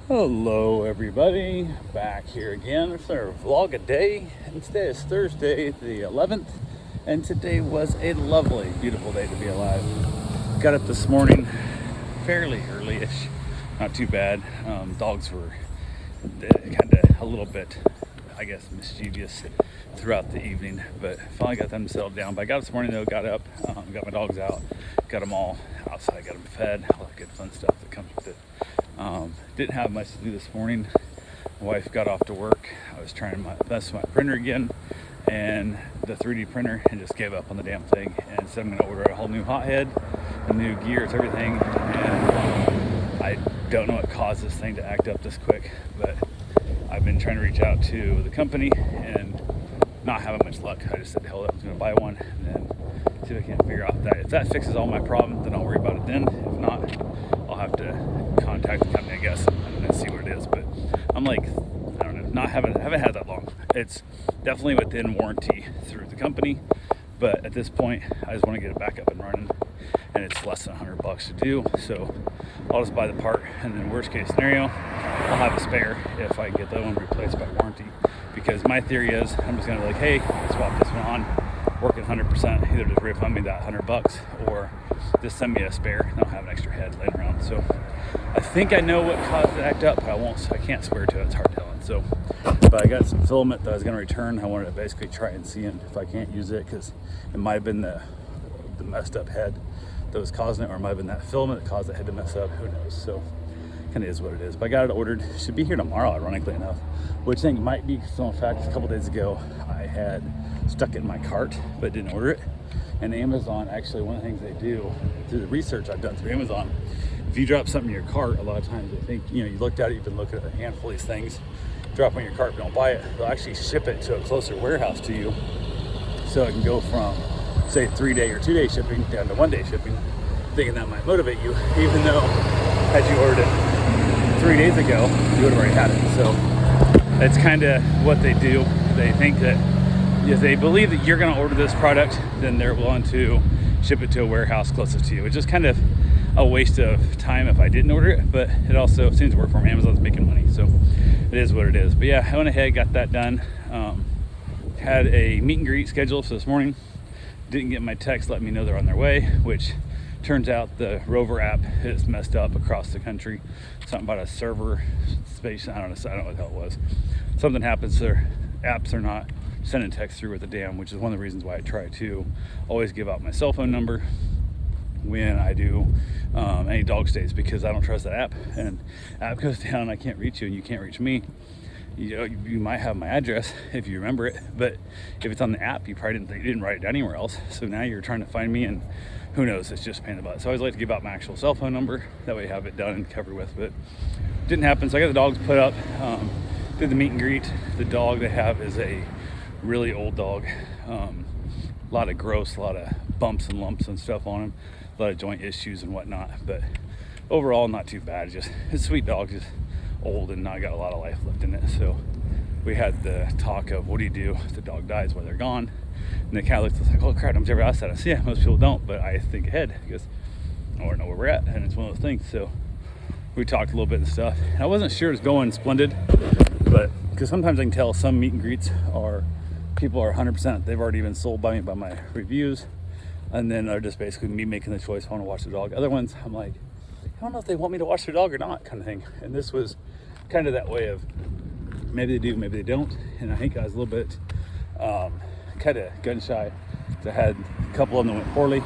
Hello everybody, back here again for our vlog a day, and today is Thursday the 11th, and today was a lovely, beautiful day to be alive. Got up this morning fairly early-ish, not too bad. Dogs were kind of a little bit, I guess, mischievous throughout the evening, but finally got them settled down. But I got up this morning though, got up, got my dogs out, got them all outside, got them fed, all that good fun stuff that comes with it. Didn't have much to do this morning. My wife got off to work. I was trying my best with my printer again and the 3D printer, and just gave up on the damn thing and said I'm going to order a whole new hot head, a new gears, everything. And I don't know what caused this thing to act up this quick, but I've been trying to reach out to the company and not having much luck. I just said, hold up, I'm going to buy one and then see if I can figure out that. If that fixes all my problems, then I'll worry about it then. If not, I'll have to contact the company, I guess, and then see what it is. But I'm like, I don't know, haven't had that long. It's definitely within warranty through the company, but at this point, I just want to get it back up and running, and it's less than $100 to do. So I'll just buy the part, and then worst case scenario, I'll have a spare if I get that one replaced by warranty. Because my theory is, I'm just gonna be like, hey, swap this one on, working 100%, either just refund me that $100 or just send me a spare and I'll have an extra head laying around. So I think I know what caused it to act up, but I can't swear to it, it's hard telling. So, but I got some filament that I was gonna return. I wanted to basically try and see if I can't use it, because it might have been the messed up head that was causing it, or it might have been that filament that caused the head to mess up, who knows. So kind of is what it is. But I got it ordered, should be here tomorrow, ironically enough, which I think might be, so in fact, a couple days ago I had stuck it in my cart but didn't order it. And Amazon, actually, one of the things they do through the research I've done through Amazon, if you drop something in your cart, a lot of times they think, you looked at it, you've been looking at a handful of these things, drop it in your cart but don't buy it, they'll actually ship it to a closer warehouse to you, so it can go from, say, 3-day or 2-day shipping down to 1-day shipping, thinking that might motivate you, even though had you ordered it 3 days ago, you would have already had it. So that's kind of what they do. They think that if they believe that you're going to order this product, then they're willing to ship it to a warehouse closest to you, which is kind of a waste of time if I didn't order it, but it also seems to work for them. Amazon's making money, so it is what it is. But yeah, I went ahead, got that done. Had a meet and greet scheduled for this morning. Didn't get my text letting me know they're on their way, which turns out the Rover app is messed up across the country. Something about a server space, I don't know what the hell it was. Something happens, their apps are not sending text through with the dam, which is one of the reasons why I try to always give out my cell phone number when I do any dog stays, because I don't trust that app, and app goes down, I can't reach you and you can't reach me. You might have my address if you remember it, but if it's on the app, you didn't write it down anywhere else. So now you're trying to find me, and who knows, it's just a pain in the butt. So I always like to give out my actual cell phone number, that way you have it done and covered with, but didn't happen. So I got the dogs put up, did the meet and greet. The dog they have is a really old dog, a lot of growth, a lot of bumps and lumps and stuff on him, a lot of joint issues and whatnot, but overall not too bad. Just it's a sweet dog, just old and not got a lot of life left in it. So we had the talk of, what do you do if the dog dies while they're gone? And the cat looks like, oh crap, I've never asked that. I said, yeah, most people don't, but I think ahead, because I want to know where we're at, and it's one of those things. So we talked a little bit and stuff, and I wasn't sure it was going splendid, but because sometimes I can tell some meet and greets people are 100%, they've already been sold by me by my reviews, and then are just basically me making the choice if I want to watch the dog. Other ones, I'm like, I don't know if they want me to watch their dog or not, kind of thing. And this was kind of that way of, maybe they do, maybe they don't. And I think I was a little bit kind of gun shy. So I had a couple of them that went poorly.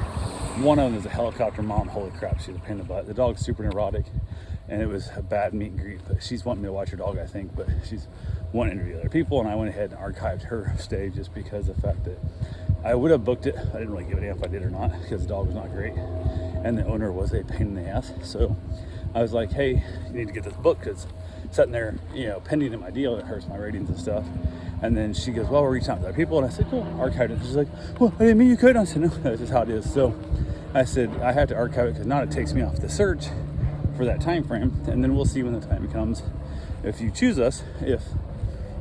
One of them is a helicopter mom. Holy crap, she's a pain in the butt. The dog's super neurotic, and it was a bad meet and greet. But she's wanting me to watch her dog, I think, but she's wanting to interview other people, and I went ahead and archived her stay just because of the fact that I would have booked it. I didn't really give a damn if I did or not, because the dog was not great, and the owner was a pain in the ass. So I was like, hey, you need to get this book, because it's sitting there, pending in my deal, it hurts my ratings and stuff. And then she goes, well, we're reaching out to other people. And I said, cool, archive it. And she's like, well, I didn't mean you could. I said, no, that's just how it is. So I said, I have to archive it, because now it takes me off the search for that time frame. And then we'll see when the time comes, if you choose us, if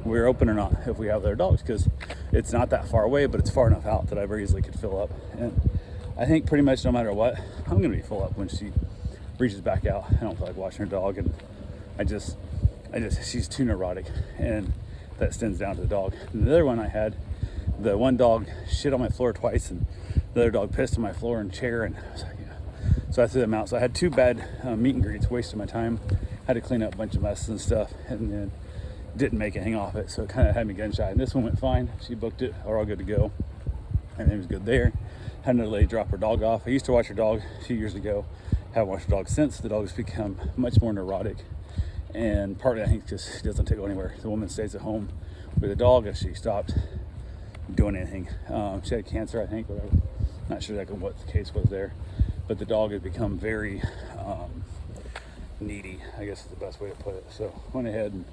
we're open or not, if we have their dogs, because it's not that far away, but it's far enough out that I very easily could fill up. And I think pretty much no matter what, I'm going to be full up when she reaches back out. I don't feel like watching her dog, and she's too neurotic, and that extends down to the dog. And the other one I had, the one dog shit on my floor twice, and the other dog pissed on my floor and chair, and I was like, yeah. So I threw them out. So I had 2 bad meet and greets, wasted my time. Had to clean up a bunch of messes and stuff, and then didn't make anything off it. So it kind of had me gun shy. And this one went fine. She booked it. We're all good to go. Everything was good there. Had another lady drop her dog off. I used to watch her dog a few years ago. Haven't watched her dog since. The dog's become much more neurotic, and partly I think just she doesn't go anywhere. The woman stays at home with the dog, and she stopped doing anything. She had cancer, I think. Whatever. Not sure exactly what the case was there, but the dog had become very needy, I guess is the best way to put it. So went ahead and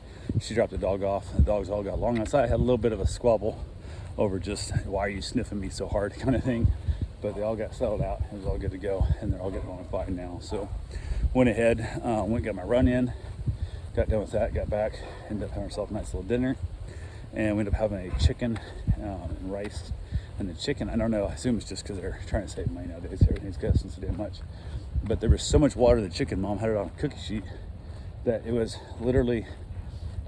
she dropped the dog off. The dogs all got along. Outside I had a little bit of a squabble over just, why are you sniffing me so hard kind of thing, but they all got settled out. It was all good to go, and they're all getting along fine now. So went ahead, went and got my run in, got done with that, got back, ended up having ourselves a nice little dinner, and we ended up having a chicken and rice. And the chicken, I don't know, I assume it's just because they're trying to save money nowadays. Everything's costing so damn much. But there was so much water in the chicken, Mom had it on a cookie sheet, that it was literally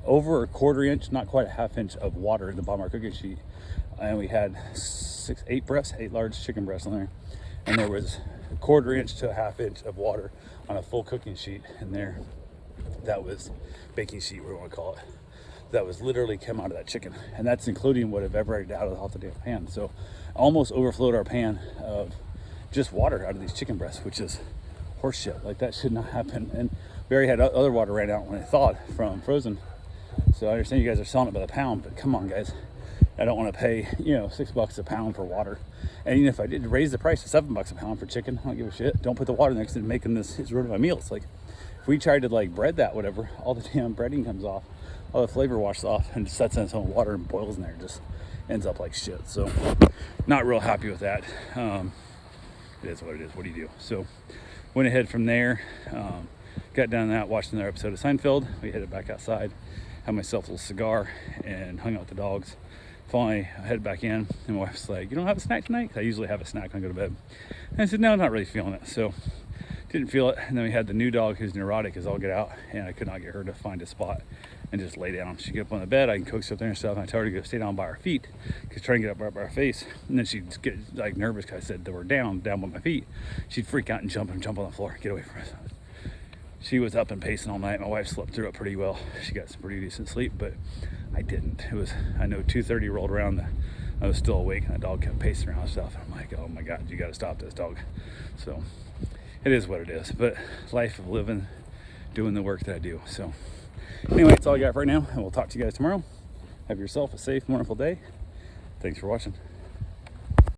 over a 1/4 inch, not quite a 1/2 inch of water in the bottom of our cookie sheet. And we had 8 large chicken breasts on there. And there was a 1/4 inch to a 1/2 inch of water on a full cooking sheet in there. That was baking sheet, what do you want to call it. That was literally come out of that chicken. And that's including what I've ever ate out of the damn pan. So almost overflowed our pan of just water out of these chicken breasts, which is horseshit. Like, that should not happen. And we already had other water ran out when I thawed from frozen. So I understand you guys are selling it by the pound, but come on, guys. I don't want to pay, $6 a pound for water. And even if I did raise the price to $7 a pound for chicken, I don't give a shit. Don't put the water next to making this. It's ruining my meals. Like, if we tried to bread that, whatever, all the damn breading comes off, all the flavor washes off, and just sets in its own water and boils in there. It just ends up like shit. So, not real happy with that. It is what it is. What do you do? So, went ahead from there. Got down that, watched another episode of Seinfeld. We headed back outside, had myself a little cigar, and hung out with the dogs. Finally, I headed back in, and my wife's like, "You don't have a snack tonight?" 'Cause I usually have a snack when I go to bed. And I said, "No, I'm not really feeling it." So, didn't feel it. And then we had the new dog, who's neurotic as all get out, and I could not get her to find a spot and just lay down. She'd get up on the bed, I can coax her up there and stuff, and I tell her to go stay down by her feet, because trying to get up right by her face, and then she'd get nervous because I said that we're down by my feet. She'd freak out and jump on the floor, get away from us. She was up and pacing all night. My wife slept through it pretty well. She got some pretty decent sleep, but I didn't. I know 2:30 rolled around, I was still awake, and the dog kept pacing around and stuff. And I'm like, oh my God, you got to stop this dog. So it is what it is, but life of living, doing the work that I do. So anyway, that's all I got for right now, and we'll talk to you guys tomorrow. Have yourself a safe, wonderful day. Thanks for watching.